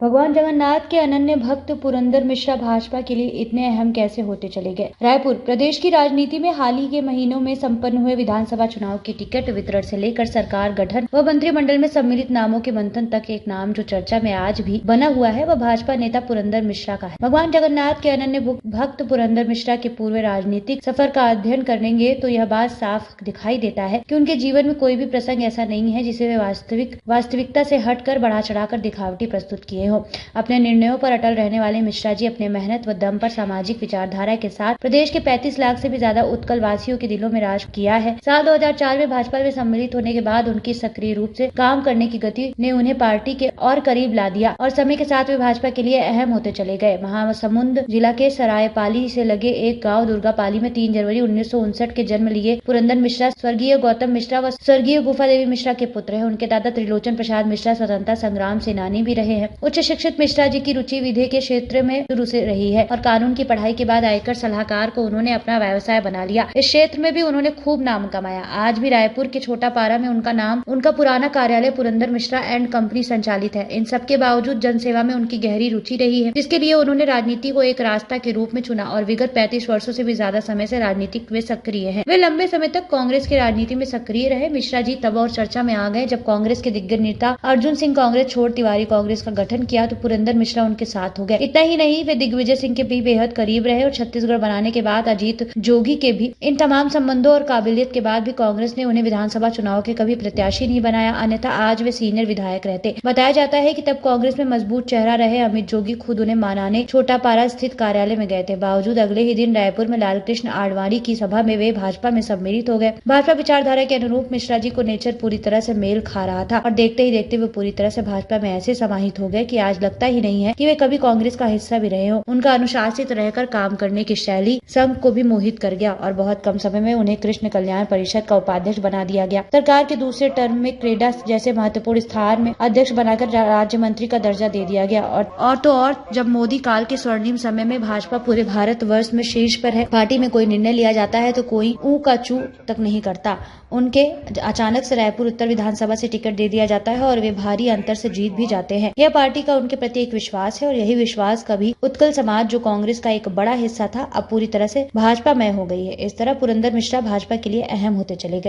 भगवान जगन्नाथ के अनन्य भक्त पुरंदर मिश्रा भाजपा के लिए इतने अहम कैसे होते चले गए। रायपुर प्रदेश की राजनीति में हाल ही के महीनों में संपन्न हुए विधानसभा चुनाव की टिकट वितरण से लेकर सरकार गठन व मंत्रिमंडल में सम्मिलित नामों के मंथन तक एक नाम जो चर्चा में आज भी बना हुआ है वह भाजपा नेता पुरंदर मिश्रा का है। भगवान जगन्नाथ के अनन्य भक्त पुरंदर मिश्रा के पूर्व राजनीतिक सफर का अध्ययन करेंगे तो यह बात साफ दिखाई देता है कि उनके जीवन में कोई भी प्रसंग ऐसा नहीं है जिसे वे वास्तविकता से हटकर बढ़ा चढ़ाकर दिखावटी प्रस्तुत किए हो। अपने निर्णयों पर अटल रहने वाले मिश्रा जी अपने मेहनत व दम पर सामाजिक विचारधारा के साथ प्रदेश के 35 लाख से भी ज्यादा उत्कल वासियों के दिलों में राज किया है। साल 2004 में भाजपा में सम्मिलित होने के बाद उनकी सक्रिय रूप से काम करने की गति ने उन्हें पार्टी के और करीब ला दिया और समय के साथ वे भाजपा के लिए अहम होते चले गए। महासमुंद जिला के सरायपाली से लगे एक गाँव दुर्गापाली में 3 जनवरी 1959 के जन्म लिए पुरंदर मिश्रा स्वर्गीय गौतम मिश्रा व स्वर्गीय गुफा देवी मिश्रा के पुत्र है। उनके दादा त्रिलोचन प्रसाद मिश्रा स्वतंत्रता संग्राम सेनानी भी रहे हैं। उच्च शिक्षित मिश्रा जी की रुचि विधि के क्षेत्र में शुरू से रही है और कानून की पढ़ाई के बाद आयकर सलाहकार को उन्होंने अपना व्यवसाय बना लिया। इस क्षेत्र में भी उन्होंने खूब नाम कमाया। आज भी रायपुर के छोटा पारा में उनका पुराना कार्यालय पुरंदर मिश्रा एंड कंपनी संचालित है। इन सब के बावजूद जनसेवा में उनकी गहरी रुचि रही है, जिसके लिए उन्होंने राजनीति को एक रास्ता के रूप में चुना और विगत 35 वर्षों से भी ज्यादा समय से राजनीतिक वे सक्रिय है। वे लंबे समय तक कांग्रेस की राजनीति में सक्रिय रहे। मिश्रा जी तब और चर्चा में आ गए जब कांग्रेस के दिग्गज नेता अर्जुन सिंह कांग्रेस छोड़ तिवारी कांग्रेस का गठन किया तो पुरंदर मिश्रा उनके साथ हो गए। इतना ही नहीं, वे दिग्विजय सिंह के भी बेहद करीब रहे और छत्तीसगढ़ बनाने के बाद अजीत जोगी के भी। इन तमाम संबंधों और काबिलियत के बाद भी कांग्रेस ने उन्हें विधानसभा चुनाव के कभी प्रत्याशी नहीं बनाया, अन्यथा आज वे सीनियर विधायक रहते। बताया जाता है कि तब कांग्रेस में मजबूत चेहरा रहे अमित जोगी खुद उन्हें मनाने छोटा पारा स्थित कार्यालय में गए थे। बावजूद अगले ही दिन रायपुर में लालकृष्ण आडवाणी की सभा में वे भाजपा में सम्मिलित हो गए। भाजपा विचारधारा के अनुरूप मिश्रा जी को नेचर पूरी तरह से मेल खा रहा था और देखते ही देखते वे पूरी तरह से भाजपा में ऐसे समाहित हो गए कि आज लगता ही नहीं है कि वे कभी कांग्रेस का हिस्सा भी रहे हो। उनका अनुशासित रहकर काम करने की शैली संघ को भी मोहित कर गया और बहुत कम समय में उन्हें कृष्ण कल्याण परिषद का उपाध्यक्ष बना दिया गया। सरकार के दूसरे टर्म में क्रेडा जैसे महत्वपूर्ण स्थान में अध्यक्ष बनाकर राज्य मंत्री का दर्जा दे दिया गया और जब मोदी काल के स्वर्णिम समय में भाजपा पूरे भारत वर्ष में शीर्ष पर है, पार्टी में कोई निर्णय लिया जाता है तो कोई ऊ का चू तक नहीं करता। उनके अचानक से रायपुर उत्तर विधानसभा से टिकट दे दिया जाता है और वे भारी अंतर से जीत भी जाते हैं। यह पार्टी का उनके प्रति एक विश्वास है और यही विश्वास कभी उत्कल समाज जो कांग्रेस का एक बड़ा हिस्सा था अब पूरी तरह से भाजपा में हो गई है। इस तरह पुरंदर मिश्रा भाजपा के लिए अहम होते चले गए।